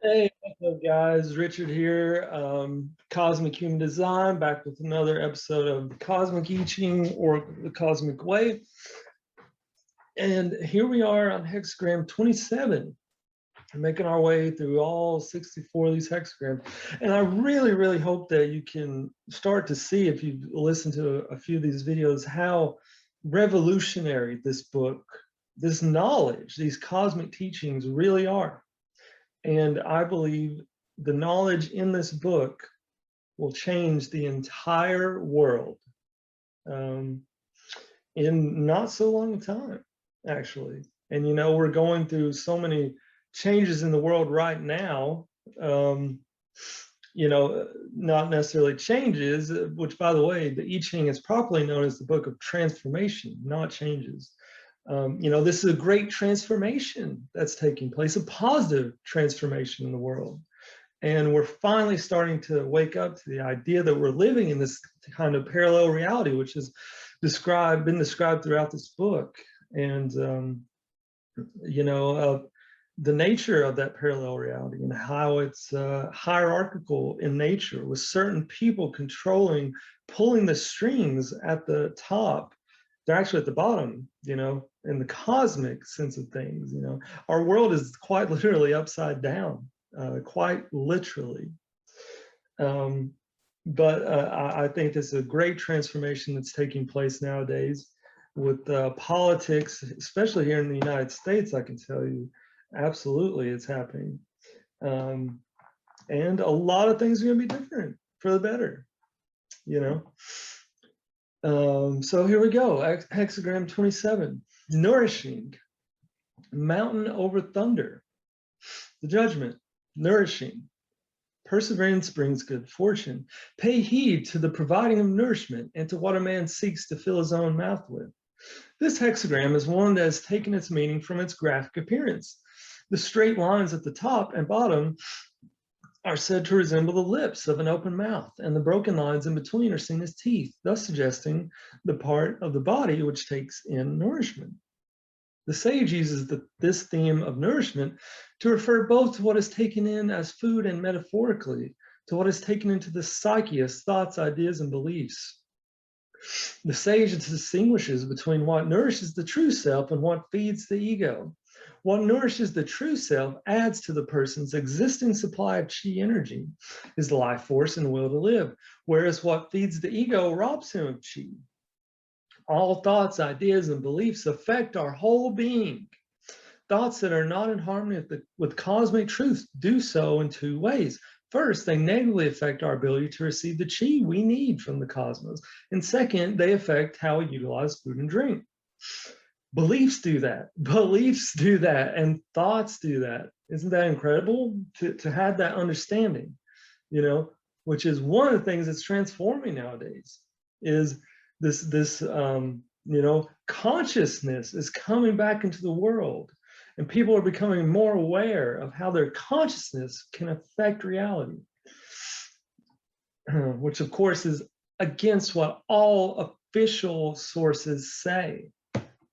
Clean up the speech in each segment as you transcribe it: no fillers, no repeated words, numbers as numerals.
Hey, what's up, guys? Richard here, Cosmic Human Design, back with another episode of the Cosmic I Ching, or the Cosmic Way. And here we are on Hexagram 27, making our way through all 64 of these hexagrams. And I really hope that you can start to see, if you listen to a few of these videos, how revolutionary this book, this knowledge, these cosmic teachings really are. And I believe the knowledge in this book will change the entire world in not so long a time, actually. And you know, we're going through so many changes in the world right now. You know, not necessarily changes, which, by the way, the I Ching is properly known as the book of transformation, not changes. You know, this is a great transformation that's taking place, a positive transformation in the world. And we're finally starting to wake up to the idea that we're living in this kind of parallel reality, which has been described throughout this book. And, you know, the nature of that parallel reality and how it's hierarchical in nature, with certain people controlling, pulling the strings at the top. They're actually at the bottom, you know, in the cosmic sense of things. You know, our world is quite literally upside down, quite literally. But I think this is a great transformation that's taking place nowadays with politics, especially here in the United States. I can tell you, absolutely, it's happening. And a lot of things are going to be different for the better, you know. So here we go, hexagram 27, nourishing, mountain over thunder, the judgment, nourishing, perseverance brings good fortune, pay heed to the providing of nourishment and to what a man seeks to fill his own mouth with. This hexagram is one that has taken its meaning from its graphic appearance. The straight lines at the top and bottom are said to resemble the lips of an open mouth, and the broken lines in between are seen as teeth, thus suggesting the part of the body which takes in nourishment. The sage uses this theme of nourishment to refer both to what is taken in as food and metaphorically to what is taken into the psyche as thoughts, ideas, and beliefs. The sage distinguishes between what nourishes the true self and what feeds the ego. What nourishes the true self adds to the person's existing supply of chi energy, his life force and will to live, whereas what feeds the ego robs him of chi. All thoughts, ideas, and beliefs affect our whole being. Thoughts that are not in harmony with cosmic truth do so in two ways. First, they negatively affect our ability to receive the chi we need from the cosmos. And second, they affect how we utilize food and drink. Beliefs do that. Beliefs do that. And thoughts do that. Isn't that incredible to have that understanding, you know, which is one of the things that's transforming nowadays, is this you know, consciousness is coming back into the world, and people are becoming more aware of how their consciousness can affect reality, which of course is against what all official sources say.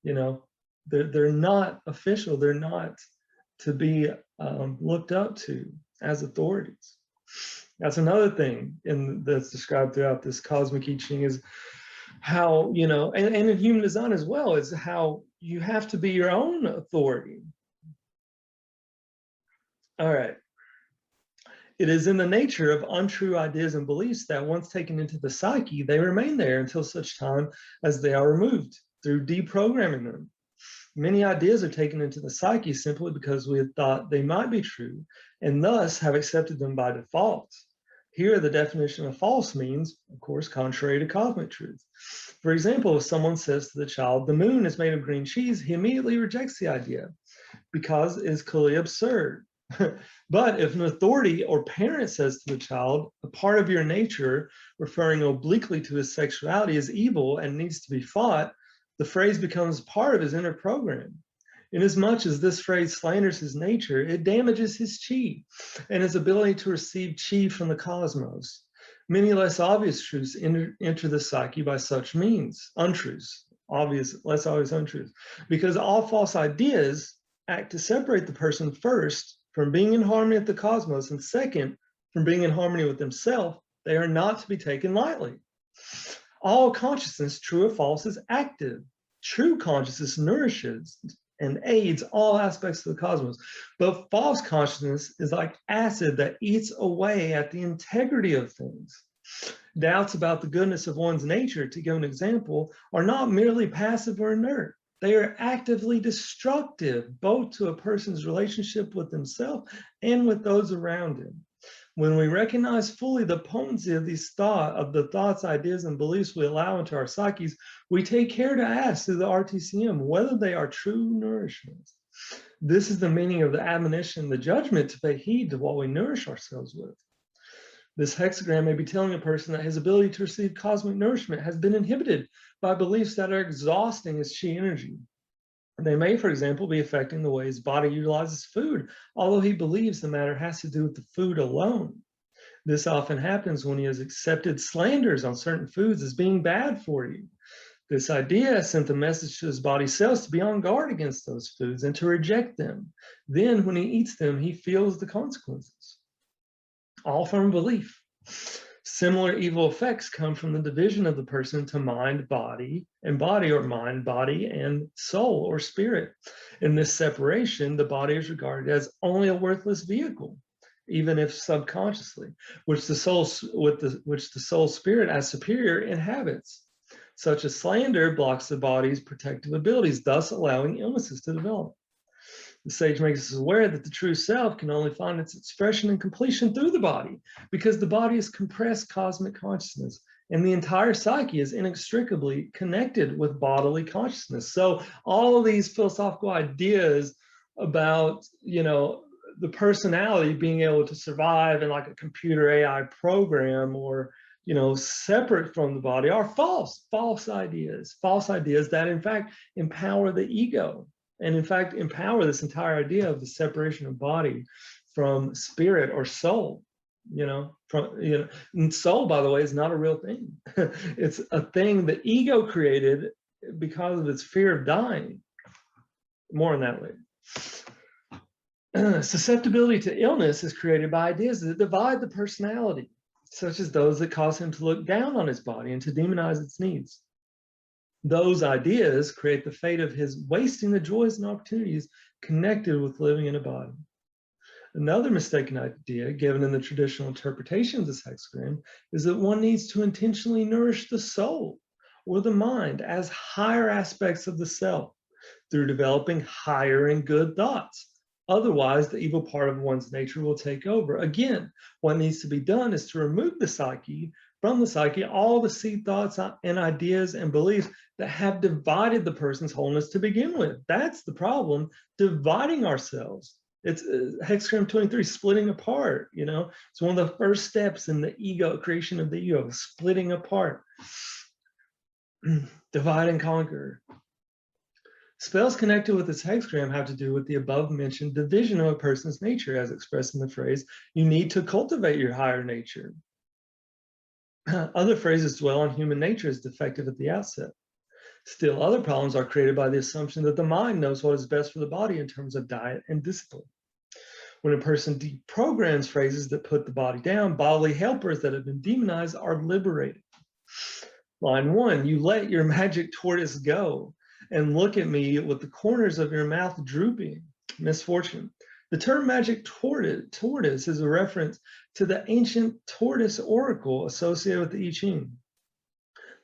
You know, they're not official. They're not to be looked up to as authorities. That's another thing that's described throughout this cosmic I Ching, is how, you know, and in human design as well, is how you have to be your own authority. All right. It is in the nature of untrue ideas and beliefs that once taken into the psyche, they remain there until such time as they are removed through deprogramming them. Many ideas are taken into the psyche simply because we had thought they might be true and thus have accepted them by default. Here, the definition of false means, of course, contrary to cosmic truth. For example, if someone says to the child, the moon is made of green cheese, he immediately rejects the idea because it is clearly absurd. But if an authority or parent says to the child, a part of your nature, referring obliquely to his sexuality, is evil and needs to be fought, the phrase becomes part of his inner program. Inasmuch as this phrase slanders his nature, it damages his chi and his ability to receive chi from the cosmos. Many less obvious truths enter the psyche by such means, untruths, less obvious untruths, because all false ideas act to separate the person first from being in harmony with the cosmos, and second, from being in harmony with themselves, they are not to be taken lightly. All consciousness, true or false, is active. True consciousness nourishes and aids all aspects of the cosmos, but false consciousness is like acid that eats away at the integrity of things. Doubts about the goodness of one's nature, to give an example, are not merely passive or inert. They are actively destructive, both to a person's relationship with himself and with those around him. When we recognize fully the potency of the thoughts, ideas, and beliefs we allow into our psyches, we take care to ask through the RTCM whether they are true nourishments. This is the meaning of the admonition, the judgment, to pay heed to what we nourish ourselves with. This hexagram may be telling a person that his ability to receive cosmic nourishment has been inhibited by beliefs that are exhausting his chi energy. They may, for example, be affecting the way his body utilizes food, although he believes the matter has to do with the food alone. This often happens when he has accepted slanders on certain foods as being bad for you. This idea sent the message to his body cells to be on guard against those foods and to reject them. Then, when he eats them, he feels the consequences. All from belief. Similar evil effects come from the division of the person to mind, body, and body, or mind, body, and soul or spirit. In this separation, the body is regarded as only a worthless vehicle, even if subconsciously, which the soul spirit as superior inhabits. Such a slander blocks the body's protective abilities, thus allowing illnesses to develop. The sage makes us aware that the true self can only find its expression and completion through the body, because the body is compressed cosmic consciousness, and the entire psyche is inextricably connected with bodily consciousness. So all of these philosophical ideas about, the personality being able to survive in like a computer AI program, or separate from the body, are false ideas that in fact empower the ego. And in fact, empower this entire idea of the separation of body from spirit or soul. And soul, by the way, is not a real thing. It's a thing the ego created because of its fear of dying. More on that later. Susceptibility to illness is created by ideas that divide the personality, such as those that cause him to look down on his body and to demonize its needs. Those ideas create the fate of his wasting the joys and opportunities connected with living in a body. Another mistaken idea given in the traditional interpretation of this hexagram is that one needs to intentionally nourish the soul or the mind as higher aspects of the self through developing higher and good thoughts. Otherwise, the evil part of one's nature will take over. Again, what needs to be done is to remove from the psyche all the seed thoughts and ideas and beliefs that have divided the person's wholeness to begin with. That's the problem, dividing ourselves. It's hexagram 23, splitting apart. It's one of the first steps in the ego, creation of the ego, splitting apart. Divide and conquer. Spells connected with this hexagram have to do with the above mentioned division of a person's nature, as expressed in the phrase, you need to cultivate your higher nature. Other phrases dwell on human nature as defective at the outset. Still, other problems are created by the assumption that the mind knows what is best for the body in terms of diet and discipline. When a person deprograms phrases that put the body down, bodily helpers that have been demonized are liberated. Line 1, you let your magic tortoise go and look at me with the corners of your mouth drooping. Misfortune. The term magic tortoise is a reference to the ancient tortoise oracle associated with the I Ching.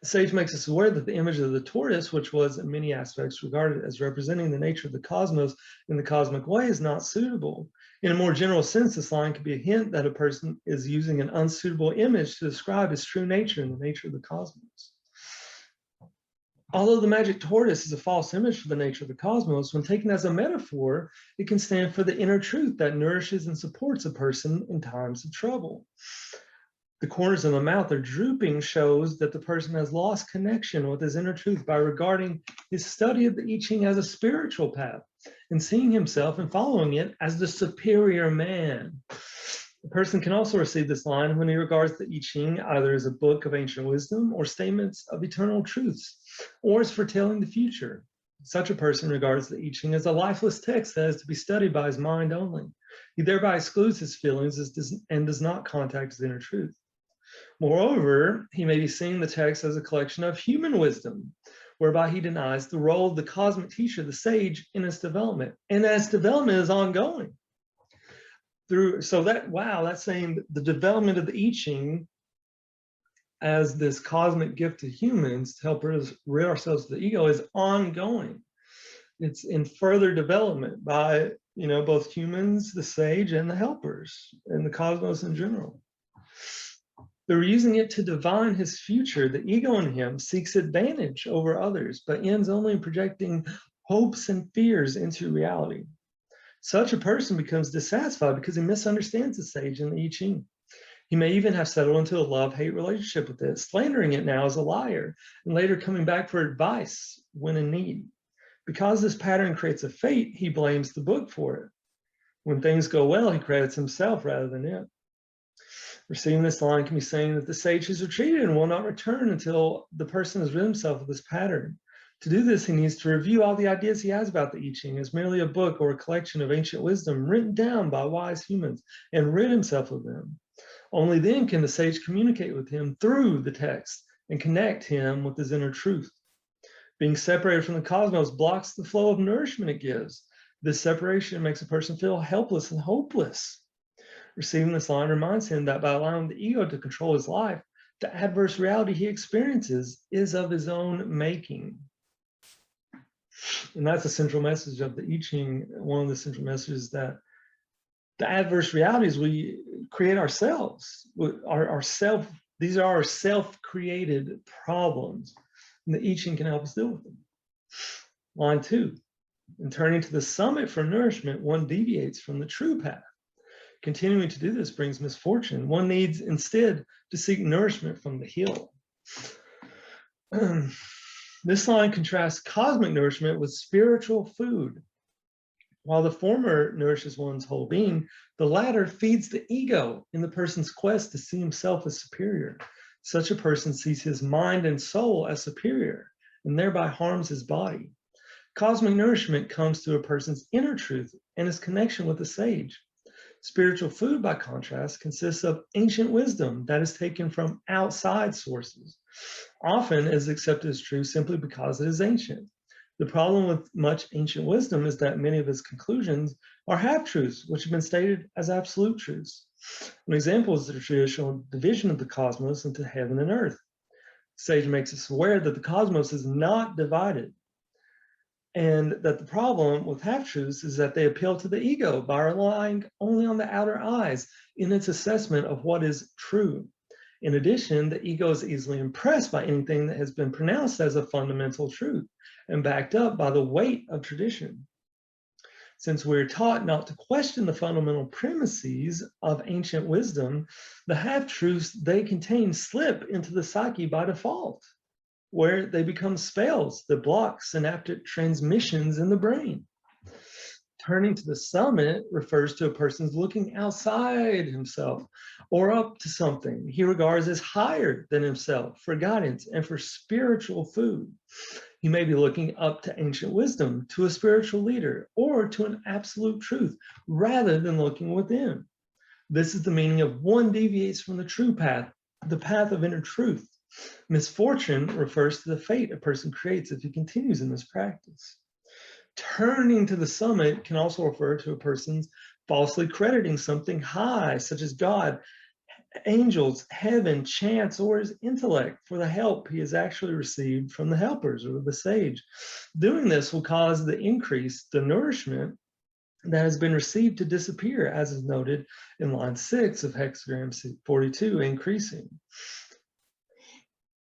The sage makes us aware that the image of the tortoise, which was in many aspects regarded as representing the nature of the cosmos in the cosmic way, is not suitable. In a more general sense, this line could be a hint that a person is using an unsuitable image to describe his true nature and the nature of the cosmos. Although the magic tortoise is a false image for the nature of the cosmos, when taken as a metaphor, it can stand for the inner truth that nourishes and supports a person in times of trouble. The corners of the mouth are drooping shows that the person has lost connection with his inner truth by regarding his study of the I Ching as a spiritual path and seeing himself and following it as the superior man. The person can also receive this line when he regards the I Ching either as a book of ancient wisdom or statements of eternal truths, or as foretelling the future. Such a person regards the I Ching as a lifeless text that is to be studied by his mind only. He thereby excludes his feelings and does not contact his inner truth. Moreover, he may be seeing the text as a collection of human wisdom, whereby he denies the role of the cosmic teacher, the sage, in its development. And its development is ongoing. That's saying the development of the I Ching as this cosmic gift to humans to help rid ourselves of the ego is ongoing. It's in further development by, both humans, the sage, and the helpers, and the cosmos in general. They're using it to divine his future. The ego in him seeks advantage over others, but ends only in projecting hopes and fears into reality. Such a person becomes dissatisfied because he misunderstands the sage and the I Ching. He may even have settled into a love-hate relationship with it, slandering it now as a liar, and later coming back for advice when in need. Because this pattern creates a fate, he blames the book for it. When things go well, he credits himself rather than it. Receiving this line can be saying that the sage has retreated and will not return until the person has rid himself of this pattern. To do this, he needs to review all the ideas he has about the I Ching as merely a book or a collection of ancient wisdom written down by wise humans and rid himself of them. Only then can the sage communicate with him through the text and connect him with his inner truth. Being separated from the cosmos blocks the flow of nourishment it gives. This separation makes a person feel helpless and hopeless. Receiving this line reminds him that by allowing the ego to control his life, the adverse reality he experiences is of his own making. And that's the central message of the I Ching. One of the central messages that the adverse realities we create ourselves. These are our self-created problems. And the I Ching can help us deal with them. Line 2. In turning to the summit for nourishment, one deviates from the true path. Continuing to do this brings misfortune. One needs instead to seek nourishment from the hill. This line contrasts cosmic nourishment with spiritual food. While the former nourishes one's whole being, the latter feeds the ego in the person's quest to see himself as superior. Such a person sees his mind and soul as superior and thereby harms his body. Cosmic nourishment comes through a person's inner truth and his connection with the sage. Spiritual food, by contrast, consists of ancient wisdom that is taken from outside sources. Often is accepted as true simply because it is ancient. The problem with much ancient wisdom is that many of its conclusions are half-truths, which have been stated as absolute truths. An example is the traditional division of the cosmos into heaven and earth. Sage makes us aware that the cosmos is not divided, and that the problem with half-truths is that they appeal to the ego by relying only on the outer eyes in its assessment of what is true. In addition, the ego is easily impressed by anything that has been pronounced as a fundamental truth and backed up by the weight of tradition. Since we're taught not to question the fundamental premises of ancient wisdom, the half-truths they contain slip into the psyche by default, where they become spells that block synaptic transmissions in the brain. Turning to the summit refers to a person's looking outside himself or up to something he regards as higher than himself for guidance and for spiritual food. He may be looking up to ancient wisdom, to a spiritual leader, or to an absolute truth, rather than looking within. This is the meaning of one deviates from the true path, the path of inner truth. Misfortune refers to the fate a person creates if he continues in this practice. Turning to the summit can also refer to a person's falsely crediting something high, such as God, angels, heaven, chance, or his intellect for the help he has actually received from the helpers or the sage. Doing this will cause the nourishment that has been received to disappear, as is noted in line 6 of Hexagram 42, increasing.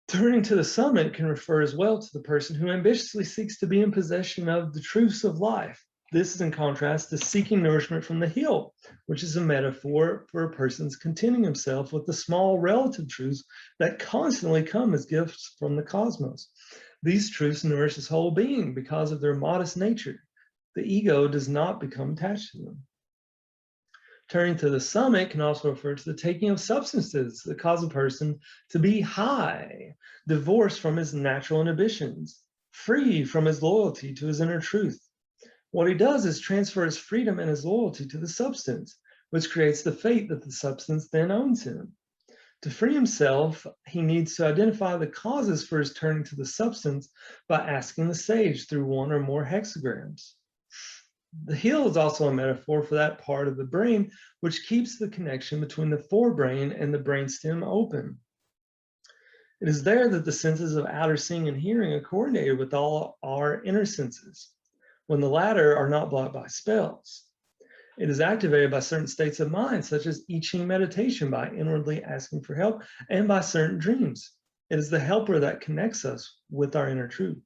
Turning to the summit can refer as well to the person who ambitiously seeks to be in possession of the truths of life. This is in contrast to seeking nourishment from the hill, which is a metaphor for a person's contenting himself with the small relative truths that constantly come as gifts from the cosmos. These truths nourish his whole being because of their modest nature. The ego does not become attached to them. Turning to the summit can also refer to the taking of substances that cause a person to be high, divorced from his natural inhibitions, free from his loyalty to his inner truth. What he does is transfer his freedom and his loyalty to the substance, which creates the fate that the substance then owns him. To free himself, he needs to identify the causes for his turning to the substance by asking the sage through one or more hexagrams. The heel is also a metaphor for that part of the brain which keeps the connection between the forebrain and the brainstem open. It is there that the senses of outer seeing and hearing are coordinated with all our inner senses, when the latter are not blocked by spells. It is activated by certain states of mind, such as I Ching meditation, by inwardly asking for help, and by certain dreams. It is the helper that connects us with our inner truth.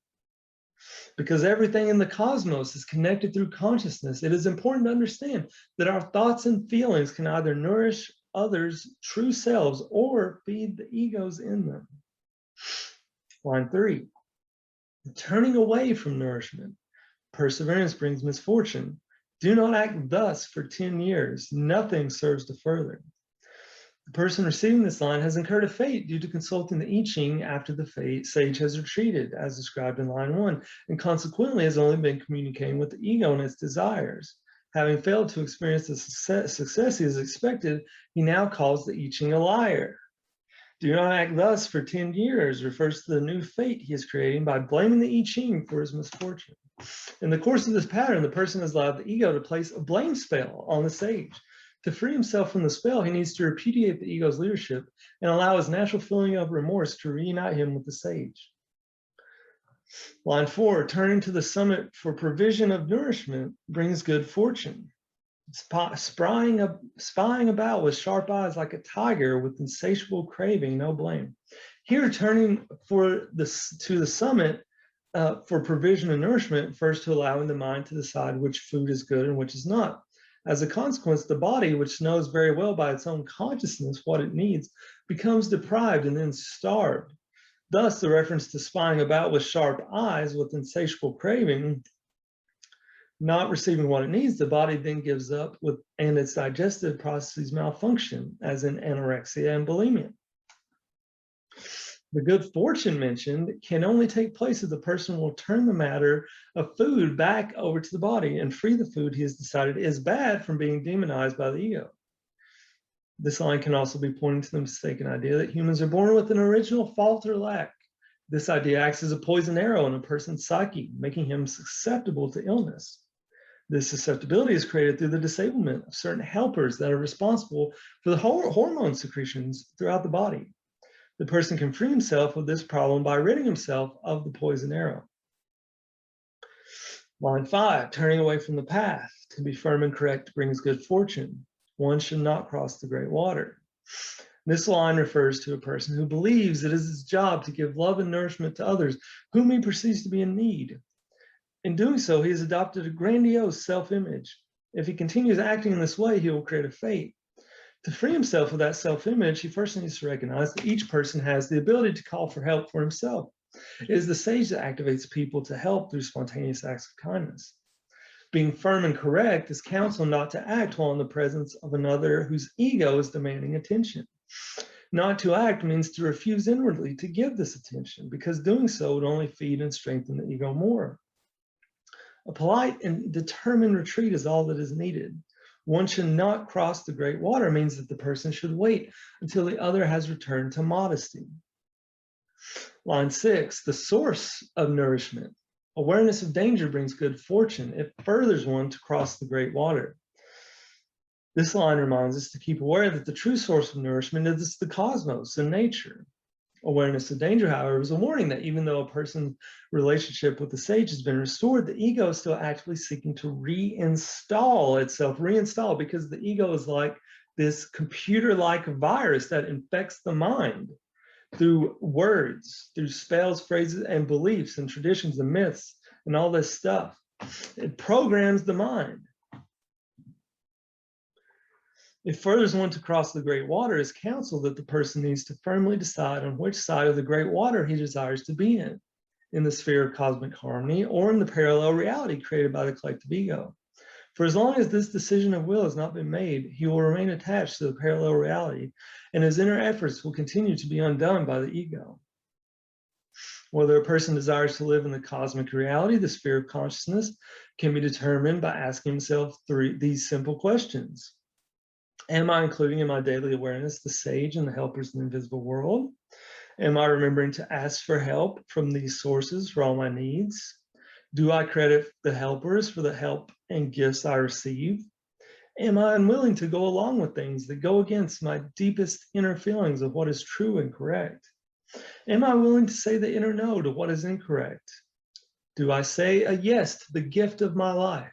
Because everything in the cosmos is connected through consciousness, it is important to understand that our thoughts and feelings can either nourish others' true selves or feed the egos in them. Line 3, turning away from nourishment. Perseverance brings misfortune. Do not act thus for 10 years. Nothing serves to further. The person receiving this line has incurred a fate due to consulting the I Ching after the sage has retreated, as described in line 1, and consequently has only been communicating with the ego and its desires. Having failed to experience the success he has expected, he now calls the I Ching a liar. Do not act thus for 10 years refers to the new fate he is creating by blaming the I Ching for his misfortune. In the course of this pattern, the person has allowed the ego to place a blame spell on the sage. To free himself from the spell, he needs to repudiate the ego's leadership and allow his natural feeling of remorse to reunite him with the sage. Line 4, turning to the summit for provision of nourishment brings good fortune. Spying about with sharp eyes like a tiger with insatiable craving, no blame. Here, turning to the summit for provision and nourishment, first to allowing the mind to decide which food is good and which is not. As a consequence, the body, which knows very well by its own consciousness what it needs, becomes deprived and then starved. Thus, the reference to spying about with sharp eyes with insatiable craving, not receiving what it needs, the body then gives up and its digestive processes malfunction, as in anorexia and bulimia. The good fortune mentioned can only take place if the person will turn the matter of food back over to the body and free the food he has decided is bad from being demonized by the ego. This line can also be pointing to the mistaken idea that humans are born with an original fault or lack. This idea acts as a poison arrow in a person's psyche, making him susceptible to illness. This susceptibility is created through the disablement of certain helpers that are responsible for the hormone secretions throughout the body. The person can free himself of this problem by ridding himself of the poison arrow. Line 5, turning away from the path. To be firm and correct brings good fortune. One should not cross the great water. This line refers to a person who believes it is his job to give love and nourishment to others whom he perceives to be in need. In doing so, he has adopted a grandiose self-image. If he continues acting in this way, he will create a fate. To free himself of that self-image, he first needs to recognize that each person has the ability to call for help for himself. It is the sage that activates people to help through spontaneous acts of kindness. Being firm and correct is counsel not to act while in the presence of another whose ego is demanding attention. Not to act means to refuse inwardly to give this attention, because doing so would only feed and strengthen the ego more. A polite and determined retreat is all that is needed. One should not cross the great water means that the person should wait until the other has returned to modesty. Line 6, the source of nourishment. Awareness of danger brings good fortune. It furthers one to cross the great water. This line reminds us to keep aware that the true source of nourishment is the cosmos and nature. Awareness of danger, however, is a warning that even though a person's relationship with the sage has been restored, the ego is still actively seeking to reinstall itself, because the ego is like this computer-like virus that infects the mind through words, through spells, phrases, and beliefs, and traditions, and myths, and all this stuff. It programs the mind. It furthers one to cross the great water is counsel that the person needs to firmly decide on which side of the great water he desires to be in the sphere of cosmic harmony or in the parallel reality created by the collective ego. For as long as this decision of will has not been made, he will remain attached to the parallel reality, and his inner efforts will continue to be undone by the ego. Whether a person desires to live in the cosmic reality, the sphere of consciousness, can be determined by asking himself these simple questions. Am I including in my daily awareness the sage and the helpers in the invisible world? Am I remembering to ask for help from these sources for all my needs? Do I credit the helpers for the help and gifts I receive? Am I unwilling to go along with things that go against my deepest inner feelings of what is true and correct? Am I willing to say the inner no to what is incorrect? Do I say a yes to the gift of my life?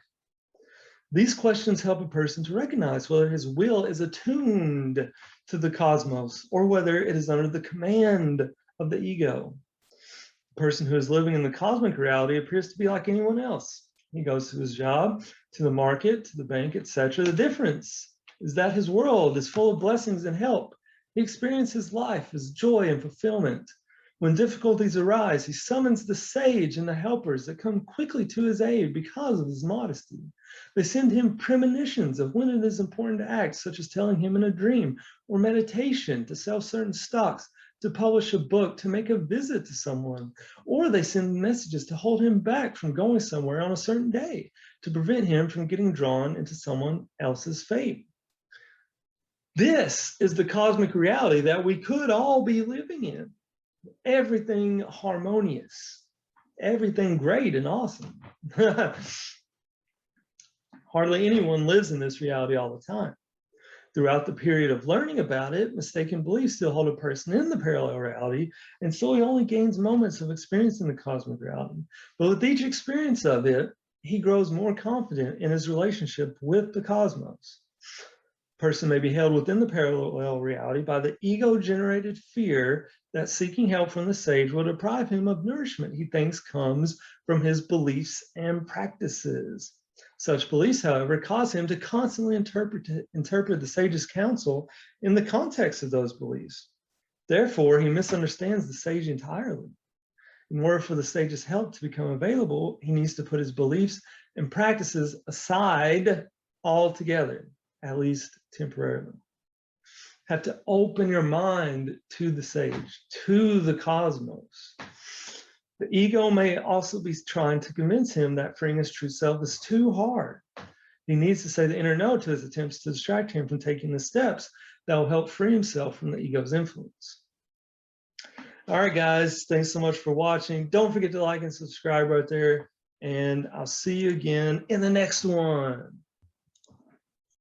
These questions help a person to recognize whether his will is attuned to the cosmos or whether it is under the command of the ego. The person who is living in the cosmic reality appears to be like anyone else. He goes to his job, to the market, to the bank, etc. The difference is that his world is full of blessings and help. He experiences life as joy and fulfillment. When difficulties arise, he summons the sage and the helpers that come quickly to his aid because of his modesty. They send him premonitions of when it is important to act, such as telling him in a dream, or meditation to sell certain stocks, to publish a book, to make a visit to someone, or they send messages to hold him back from going somewhere on a certain day, to prevent him from getting drawn into someone else's fate. This is the cosmic reality that we could all be living in. Everything harmonious, everything great and awesome. Hardly anyone lives in this reality all the time. Throughout the period of learning about it, mistaken beliefs still hold a person in the parallel reality, and so he only gains moments of experiencing the cosmic reality. But with each experience of it, he grows more confident in his relationship with the cosmos. A person may be held within the parallel reality by the ego-generated fear that seeking help from the sage will deprive him of nourishment he thinks comes from his beliefs and practices. Such beliefs, however, cause him to constantly interpret the sage's counsel in the context of those beliefs. Therefore, he misunderstands the sage entirely. In order for the sage's help to become available, he needs to put his beliefs and practices aside altogether, at least temporarily. Have to open your mind to the sage, to the cosmos. The ego may also be trying to convince him that freeing his true self is too hard. He needs to say the inner no to his attempts to distract him from taking the steps that will help free himself from the ego's influence. All right, guys, thanks so much for watching. Don't forget to like and subscribe right there, and I'll see you again in the next one.